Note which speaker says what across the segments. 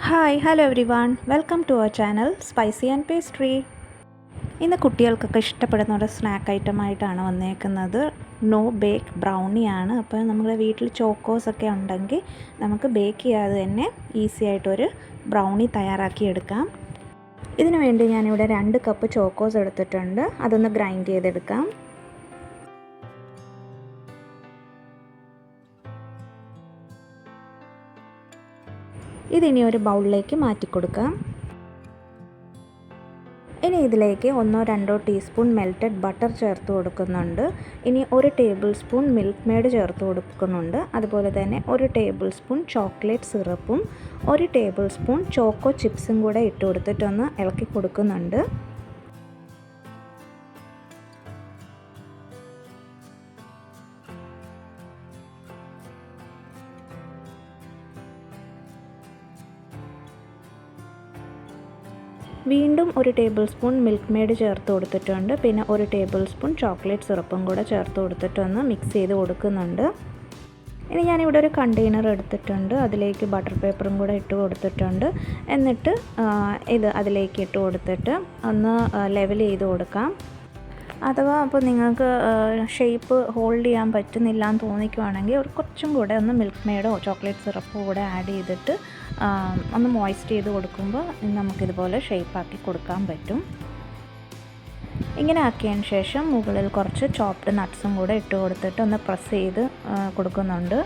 Speaker 1: Hello everyone, welcome to our channel spicy and pastry. ഇന്ന് കുട്ടികൾക്കൊക്കെ ഇഷ്ടപ്പെടുന്ന ഒരു സ്നാക്ക് ഐറ്റമായിട്ടാണ് വന്നേക്കുന്നത്. നോ ബേക്ക് ബ്രൗണിയാണ്. അപ്പോൾ നമ്മുടെ വീട്ടിൽ ചോക്കോസൊക്കെ ഉണ്ടെങ്കിൽ നമുക്ക് ബേക്ക് ചെയ്യാതെ തന്നെ ഈസി ആയിട്ടൊരു ബ്രൗണി തയ്യാറാക്കിയെടുക്കാം. ഇതിനു വേണ്ടി ഞാനിവിടെ 2 കപ്പ് ചോക്കോസ് എടുത്തിട്ടുണ്ട്. അതൊന്ന് ഗ്രൈൻഡ് ചെയ്തെടുക്കാം. ഇതിനി ഒരു ബൗളിലേക്ക് മാറ്റി കൊടുക്കാം. ഇനി ഇതിലേക്ക് 1-2 ടീസ്പൂൺ മെൽറ്റഡ് ബട്ടർ ചേർത്ത് കൊടുക്കുന്നുണ്ട്. ഇനി 1 ടേബിൾ സ്പൂൺ മിൽക്ക് മെയ്ഡ് ചേർത്ത് കൊടുക്കുന്നുണ്ട്. അതുപോലെ തന്നെ 1 ടേബിൾ സ്പൂൺ ചോക്ലേറ്റ് സിറപ്പും 1 ടേബിൾ സ്പൂൺ ചോക്കോ ചിപ്സും കൂടെ ഇട്ട് കൊടുത്തിട്ടൊന്ന് ഇളക്കി കൊടുക്കുന്നുണ്ട്. വീണ്ടും 1 ടേബിൾ സ്പൂൺ മിൽക്ക് മെയ്ഡ് ചേർത്ത് കൊടുത്തിട്ടുണ്ട്. പിന്നെ 1 ടേബിൾ സ്പൂൺ ചോക്ലേറ്റ് സിറപ്പും കൂടെ ചേർത്ത് കൊടുത്തിട്ടൊന്ന് മിക്സ് ചെയ്ത് കൊടുക്കുന്നുണ്ട്. ഇനി ഞാനിവിടെ ഒരു കണ്ടെയ്നർ എടുത്തിട്ടുണ്ട്. അതിലേക്ക് ബട്ടർ പേപ്പറും കൂടെ ഇട്ട് കൊടുത്തിട്ടുണ്ട്. എന്നിട്ട് ഇത് അതിലേക്ക് ഇട്ട് കൊടുത്തിട്ട് ഒന്ന് ലെവൽ ചെയ്ത് കൊടുക്കാം. അഥവാ അപ്പോൾ നിങ്ങൾക്ക് ഷേപ്പ് ഹോൾഡ് ചെയ്യാൻ പറ്റുന്നില്ല എന്ന് തോന്നിക്കുവാണെങ്കിൽ കുറച്ചും കൂടെ ഒന്ന് മിൽക്ക് മെയ്ഡോ ചോക്ലേറ്റ് സിറപ്പോ കൂടെ ആഡ് ചെയ്തിട്ട് ഒന്ന് മോയ്സ്റ്റ് ചെയ്ത് കൊടുക്കുമ്പോൾ നമുക്കിതുപോലെ ഷേപ്പാക്കി കൊടുക്കാൻ പറ്റും. ഇങ്ങനെ ആക്കിയതിന് ശേഷം മുകളിൽ കുറച്ച് ചോപ്ഡ് നട്ട്സും കൂടെ ഇട്ട് കൊടുത്തിട്ട് ഒന്ന് പ്രസ് ചെയ്ത് കൊടുക്കുന്നുണ്ട്.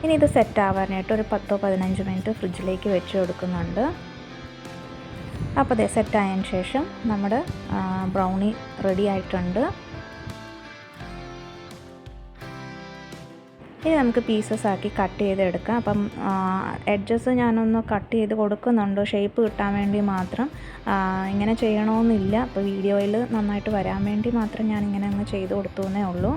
Speaker 1: ഇനി ഇത് സെറ്റ് ആവാനായിട്ട് ഒരു 10-15 മിനിറ്റ് ഫ്രിഡ്ജിലേക്ക് വെച്ച് കൊടുക്കുന്നുണ്ട്. അപ്പോൾ ഇത് സെറ്റ് ആയതിന് ശേഷം നമ്മുടെ ബ്രൗണി റെഡി ആയിട്ടുണ്ട്. ഇനി നമുക്ക് പീസസ് ആക്കി കട്ട് ചെയ്തെടുക്കാം. അപ്പം എഡ്ജസ് ഞാനൊന്ന് കട്ട് ചെയ്ത് കൊടുക്കുന്നുണ്ട് ഷേപ്പ് കിട്ടാൻ വേണ്ടി മാത്രം. ഇങ്ങനെ ചെയ്യണമെന്നില്ല. അപ്പോൾ വീഡിയോയിൽ നന്നായിട്ട് വരാൻ വേണ്ടി മാത്രം ഞാനിങ്ങനെ അങ്ങ് ചെയ്ത് കൊടുത്തേ ഉള്ളൂ.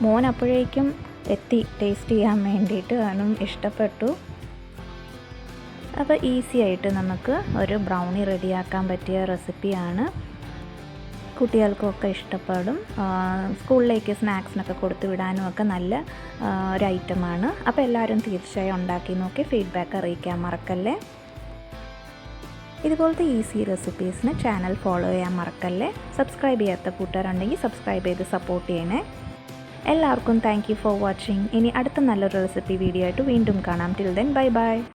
Speaker 1: മോൻ അപ്പോഴേക്കും എത്തി ടേസ്റ്റ് ചെയ്യാൻ വേണ്ടിയിട്ട്, അവനും ഇഷ്ടപ്പെട്ടു. അപ്പോൾ ഈസി ആയിട്ട് നമുക്ക് ഒരു ബ്രൗണി റെഡിയാക്കാൻ പറ്റിയ റെസിപ്പിയാണ്. കുട്ടികൾക്കൊക്കെ ഇഷ്ടപ്പെടും. സ്കൂളിലേക്ക് സ്നാക്സിനൊക്കെ കൊടുത്തു വിടാനും ഒക്കെ നല്ല ഒരു ഐറ്റമാണ്. അപ്പോൾ എല്ലാവരും തീർച്ചയായും ഉണ്ടാക്കി നോക്കി ഫീഡ്ബാക്ക് അറിയിക്കാൻ മറക്കല്ലേ. ഇതുപോലത്തെ ഈസി റെസിപ്പീസിന് ചാനൽ ഫോളോ ചെയ്യാൻ മറക്കല്ലേ. സബ്സ്ക്രൈബ് ചെയ്യാത്ത കൂട്ടുകാരുണ്ടെങ്കിൽ സബ്സ്ക്രൈബ് ചെയ്ത് സപ്പോർട്ട് ചെയ്യണേ. എല്ലാവർക്കും താങ്ക് യു ഫോർ വാച്ചിങ്. ഇനി അടുത്ത നല്ലൊരു റെസിപ്പി വീഡിയോ ആയിട്ട് വീണ്ടും കാണാം. Till then bye bye.